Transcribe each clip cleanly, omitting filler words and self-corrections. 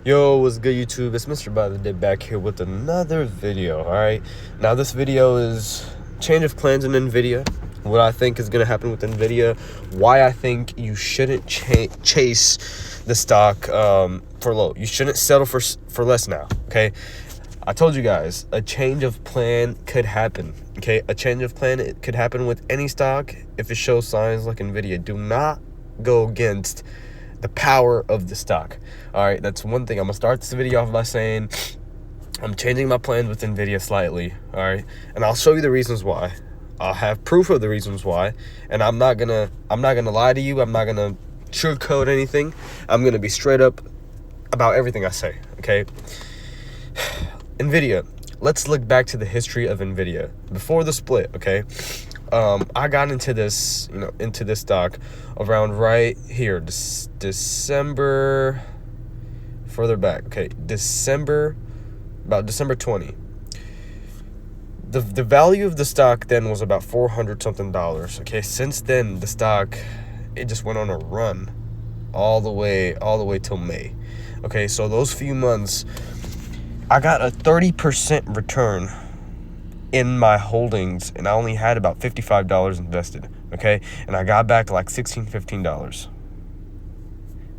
Yo, what's good, YouTube? It's Mr.BuyTheDip back here with another video, alright? Now, this video is change of plans in NVIDIA, what I think is going to happen with NVIDIA, why I think you shouldn't chase the stock for low. You shouldn't settle for less now, okay? I told you guys, a change of plan could happen, okay? A change of plan, it could happen with any stock if it shows signs like NVIDIA. Do not go against the power of the stock. All right, that's one thing. I'm gonna start this video off by saying I'm changing my plans with NVIDIA slightly. All right, and I'll show you the reasons why. I'll have proof of the reasons why, and I'm not gonna lie to you. I'm not gonna sugarcoat anything. I'm gonna be straight up about everything I say. Okay, NVIDIA. Let's look back to the history of NVIDIA before the split. Okay. I got into this, into this stock around right here, December, further back. Okay, about December 20. The value of the stock then was about $400 something. Okay, since then the stock, it just went on a run all the way till May. Okay, so those few months, I got a 30% return in my holdings, and I only had about $55 invested, okay? And I got back like $15.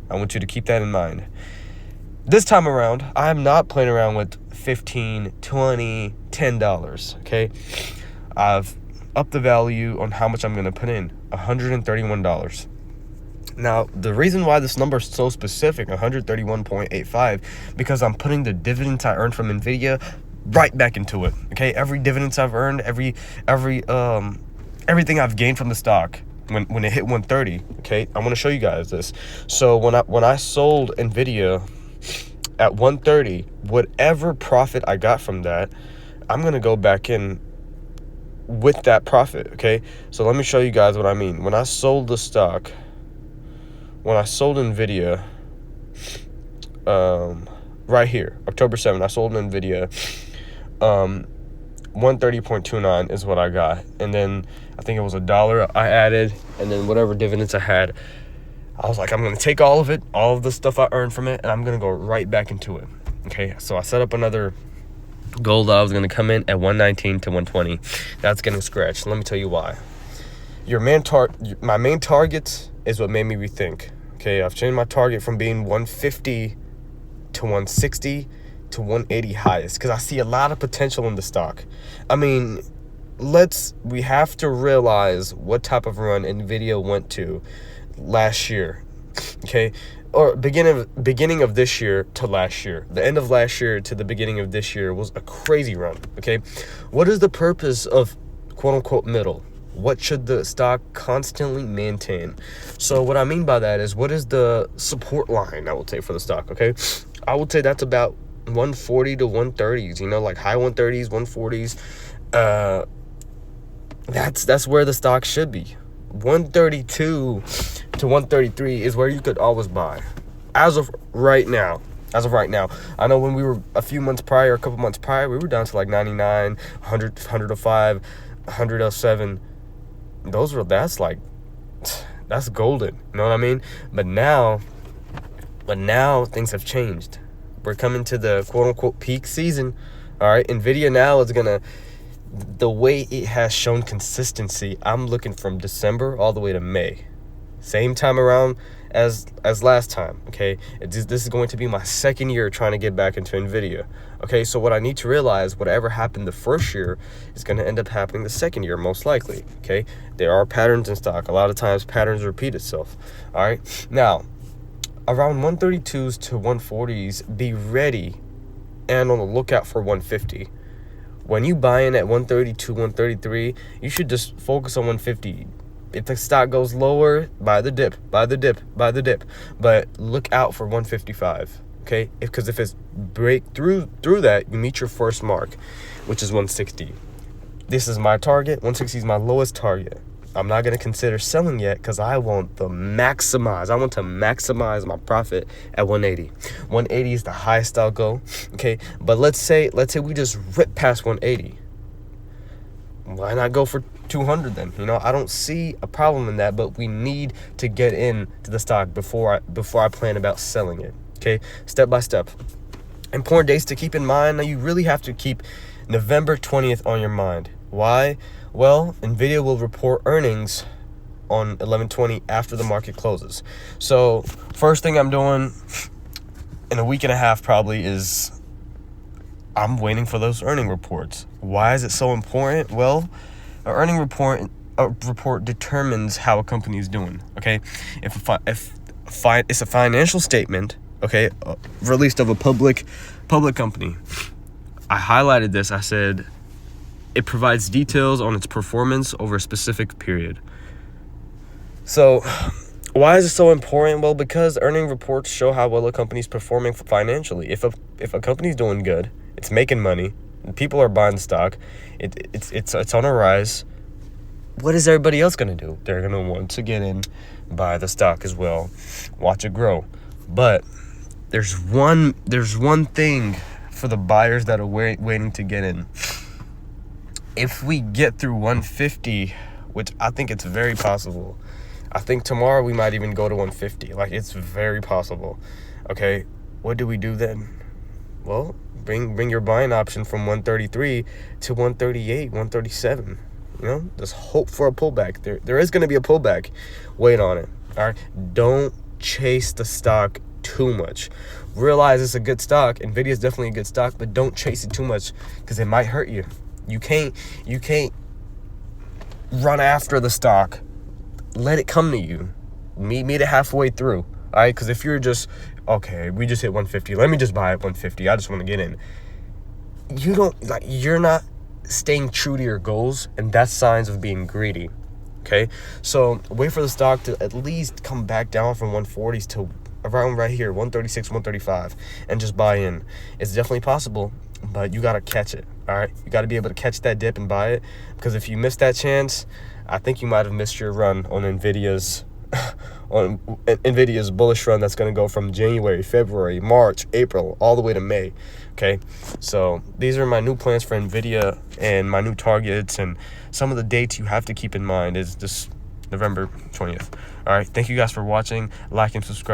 I want you to keep that in mind. This time around, I'm not playing around with $15, $20, $10, okay? I've upped the value on how much I'm going to put in, $131. Now, the reason why this number is so specific, 131.85, because I'm putting the dividends I earned from NVIDIA right back into it. Okay, every dividends I've earned, everything I've gained from the stock when it hit 130. Okay, I want to show you guys this. So when I sold NVIDIA at 130, whatever profit I got from that, I'm gonna go back in with that profit. Okay, so let me show you guys what I mean. When I sold the stock, when I sold NVIDIA, right here, October 7th, I sold NVIDIA. 130.29 is what I got, and then I think it was $1 I added, and then whatever dividends I had, I was like, I'm gonna take all of it, all of the stuff I earned from it, and I'm gonna go right back into it. Okay, so I set up another goal that I was gonna come in at 119 to 120. That's getting scratched. Let me tell you why. My main target is what made me rethink. Okay, I've changed my target from being 150 to 160 to 180 highest, because I see a lot of potential in the stock. I mean, we have to realize what type of run NVIDIA went to last year, okay, or beginning of this year to last year. The end of last year to the beginning of this year was a crazy run. Okay, what is the purpose of quote unquote middle? What should the stock constantly maintain? So what I mean by that is, what is the support line I would say for the stock? Okay, I would say that's about 140 to 130s, like high 130s, 140s. That's where the stock should be. 132 to 133 is where you could always buy. As of right now, I know when we were a couple months prior, we were down to like 99, 100, 105, 107. That's golden. You know what I mean? But now things have changed. We're coming to the quote-unquote peak season. All right, NVIDIA now is the way it has shown consistency, I'm looking from December all the way to May. Same time around as last time, okay? This is going to be my second year trying to get back into NVIDIA. Okay, so what I need to realize, whatever happened the first year is going to end up happening the second year, most likely, okay? There are patterns in stock. A lot of times patterns repeat itself, all right? Now, around 132s to 140s, be ready and on the lookout for 150. When you buy in at 132, 133, you should just focus on 150. If the stock goes lower, buy the dip. But look out for 155, okay? Because if it's break through that, you meet your first mark, which is 160. This is my target. 160 is my lowest target. I'm not going to consider selling yet because I want to maximize my profit at 180. 180 is the highest I'll go, okay? But let's say we just rip past 180. Why not go for 200 then? I don't see a problem in that, but we need to get into the stock before I plan about selling it. Okay, step by step. Important dates to keep in mind. Now, you really have to keep November 20th on your mind. Why? Well, NVIDIA will report earnings on 11/20 after the market closes. So first thing I'm doing in a week and a half probably is I'm waiting for those earning reports. Why is it so important? Well, an earning report determines how a company is doing. Okay, if it's a financial statement, okay, released of a public company. I highlighted this. I said it provides details on its performance over a specific period. So why is it so important? Well, because earning reports show how well a company's performing financially. If a company's doing good, it's making money, people are buying stock, it's on a rise, what is everybody else going to do? They're going to want to get in, buy the stock as well, watch it grow. But there's one thing for the buyers that are waiting to get in. If we get through 150, which I think it's very possible, I think tomorrow we might even go to 150. Like, it's very possible. Okay, what do we do then? Well, bring your buying option from 133 to 138, 137. You know, just hope for a pullback. There is going to be a pullback. Wait on it. All right, don't chase the stock too much. Realize it's a good stock. NVIDIA is definitely a good stock, but don't chase it too much because it might hurt you. You can't run after the stock. Let it come to you. Meet it halfway through. All right, because if you're just, okay, we just hit 150, let me just buy at 150, I just want to get in, you're not staying true to your goals, and that's signs of being greedy. Okay, so wait for the stock to at least come back down from 140s to around right here, 136, 135, and just buy in. It's definitely possible, but you got to catch it. All right, you got to be able to catch that dip and buy it, because if you miss that chance, I think you might have missed your run on NVIDIA's bullish run that's going to go from January, February, March, April, all the way to May. Okay, so these are my new plans for NVIDIA and my new targets, and some of the dates you have to keep in mind is this November 20th. All right, thank you guys for watching. Like and subscribe.